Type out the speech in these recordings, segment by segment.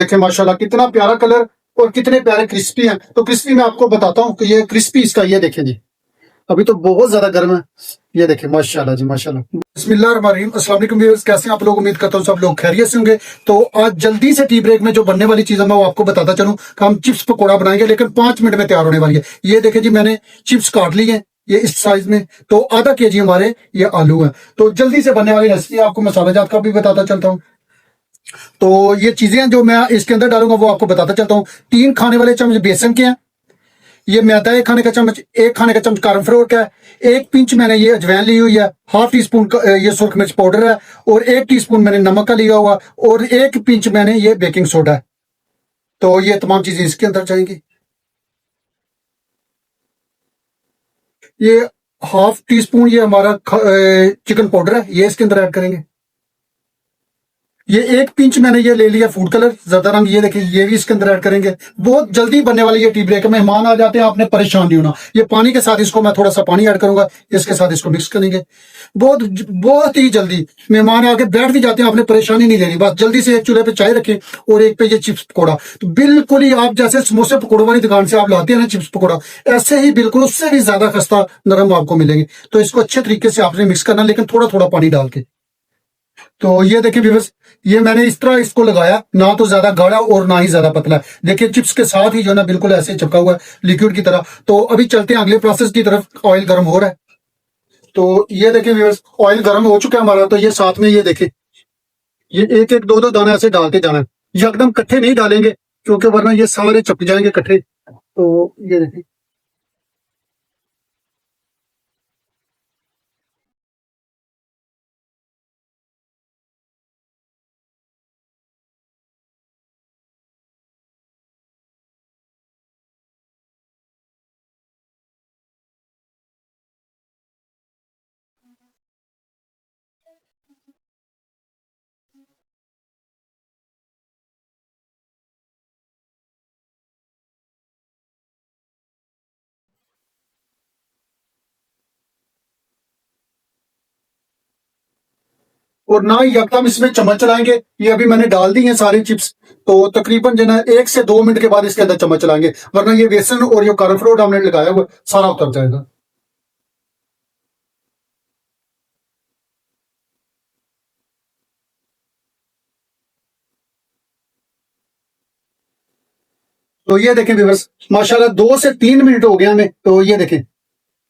देखिए माशाल्लाह कितना प्यारा कलर और कितने प्यारे क्रिस्पी हैं। तो क्रिस्पी मैं आपको बताता हूँ कि ये क्रिस्पी इसका ये देखें जी, अभी तो बहुत ज्यादा गर्म है। ये देखें माशाल्लाह जी माशाल्लाह। बिस्मिल्लाहिर्रहमानिर्रहीम। अस्सलाम वालेकुम व्यूअर्स, कैसे हैं आप लोग? उम्मीद करता हूँ सब लोग खैरियत से होंगे। तो आज जल्दी से टी ब्रेक में जो बनने वाली चीज है मैं वो आपको बताता चलूं कि हम चिप्स पकौड़ा बनाएंगे, लेकिन 5 मिनट में तैयार होने वाली है। ये देखें जी, मैंने चिप्स काट ली है ये इस साइज में। तो आधा केजी हमारे ये आलू है। तो जल्दी से बनने वाली रेसिपी आपको मसाला जात का भी बताता चलता हूँ। तो ये चीजें जो मैं इसके अंदर डालूंगा वो आपको बताता चलता हूँ। 3 खाने वाले चम्मच बेसन के हैं, ये मैदा 1 खाने का चम्मच, 1 खाने का चम्मच कॉर्नफ्लोर का है, 1 पिंच मैंने ये अजवाइन ली हुई है, हाफ टी स्पून ये सुरख मिर्च पाउडर है, और 1 टीस्पून मैंने नमक का लिया हुआ, और 1 पिंच मैंने ये बेकिंग सोडा है। तो ये तमाम चीजें इसके अंदर जाएंगी। ये हाफ टी स्पून ये हमारा चिकन पाउडर है, ये इसके अंदर ऐड करेंगे। ये 1 पिंच मैंने ये ले लिया फूड कलर ज्यादा रंग, ये देखिए ये भी इसके अंदर ऐड करेंगे। बहुत जल्दी बनने वाली ये टी ब्रेक है। मेहमान आ जाते हैं, आपने परेशान नहीं होना। ये पानी के साथ इसको मैं थोड़ा सा पानी ऐड करूंगा, इसके साथ इसको मिक्स करेंगे। बहुत बहुत ही जल्दी मेहमान आके बैठ भी जाते हैं, आपने परेशानी नहीं लेनी। बस जल्दी से एक चूल्हे पे चाय रखें और एक पे ये चिप्स पकौड़ा। तो बिल्कुल ही आप जैसे समोसे पकौड़ों वाली दुकान से आप लाते हैं ना चिप्स पकौड़ा, ऐसे ही बिल्कुल उससे भी ज्यादा खस्ता नरम आपको मिलेंगे। तो इसको अच्छे तरीके से आपने मिक्स करना, लेकिन थोड़ा थोड़ा पानी डाल के। तो ये देखिए व्यूअर्स, ये मैंने इस तरह इसको लगाया, ना तो ज्यादा गाढ़ा और ना ही ज्यादा पतला है। देखिए चिप्स के साथ ही जो ना बिल्कुल ऐसे चिपका हुआ है लिक्विड की तरह। तो अभी चलते हैं अगले प्रोसेस की तरफ। ऑयल गर्म हो रहा है। तो ये देखिए व्यूअर्स, ऑयल गर्म हो चुका है हमारा। तो ये साथ में ये देखिए, ये एक एक दो दो दाना ऐसे डालते जाना है। ये एकदम इकट्ठे नहीं डालेंगे, क्योंकि वरना ये सारे चिपक जाएंगे इकट्ठे। तो ये देखिए, और ना ही यकदम इसमें चम्मच चलाएंगे। ये अभी मैंने डाल दी है सारी चिप्स। तो तकरीबन जो है 1 से 2 मिनट के बाद इसके अंदर चम्मच चलाएंगे, वरना ये बेसन और ये कॉर्नफ्लोर हमने लगाया हुआ सारा उतर जाएगा। तो ये देखें व्यूअर्स, माशाल्लाह 2 से 3 मिनट हो गए हमें। तो ये देखें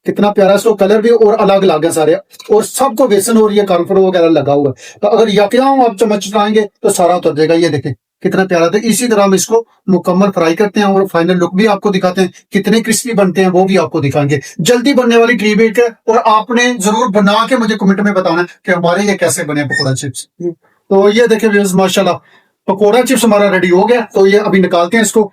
कितना प्यारा इसको कलर भी और अलग अलग है सारे, और सबको बेसन और ये कॉर्नफ्लोर वगैरह लगा हुआ है। तो अगर यकदम आप चम्मच चलाएंगे तो सारा उतर जाएगा। ये देखें कितना प्यारा। था इसी तरह हम इसको मुकम्मल फ्राई करते हैं और फाइनल लुक भी आपको दिखाते हैं, कितने क्रिस्पी बनते हैं वो भी आपको दिखाएंगे। जल्दी बनने वाली ट्री बेक है, और आपने जरूर बना के मुझे कमेंट में बताना कि हमारे ये कैसे बने पकौड़ा चिप्स। तो ये देखें व्यूअर्स, माशाल्लाह पकौड़ा चिप्स हमारा रेडी हो गया। तो ये अभी निकालते हैं इसको।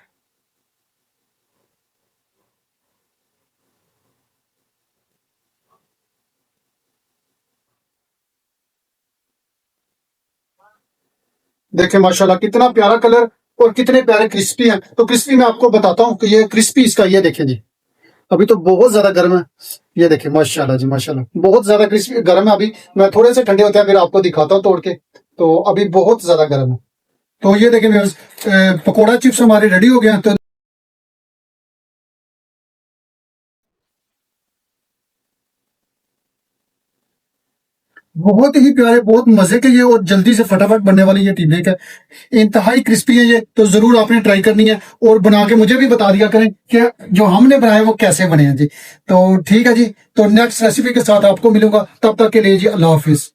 देखें माशाल्लाह कितना प्यारा कलर और कितने प्यारे क्रिस्पी हैं। तो क्रिस्पी मैं आपको बताता हूँ कि ये क्रिस्पी इसका ये देखें जी, अभी तो बहुत ज्यादा गर्म है। ये देखें माशाल्लाह जी माशाल्लाह, बहुत ज्यादा क्रिस्पी गर्म है। अभी मैं थोड़े से ठंडे होते हैं फिर आपको दिखाता हूँ तोड़ के। तो अभी बहुत ज्यादा गर्म है। तो ये देखें व्यूअर्स, पकौड़ा चिप्स हमारे रेडी हो गए हैं। तो बहुत ही प्यारे, बहुत मजे के ये और जल्दी से फटाफट बनने वाली ये टी ब्रेक है। इंतहाई क्रिस्पी है ये, तो जरूर आपने ट्राई करनी है और बना के मुझे भी बता दिया करें कि जो हमने बनाए वो कैसे बने हैं जी। तो ठीक है जी, तो नेक्स्ट रेसिपी के साथ आपको मिलूंगा। तब तक के लिए जी अल्लाह हाफिज।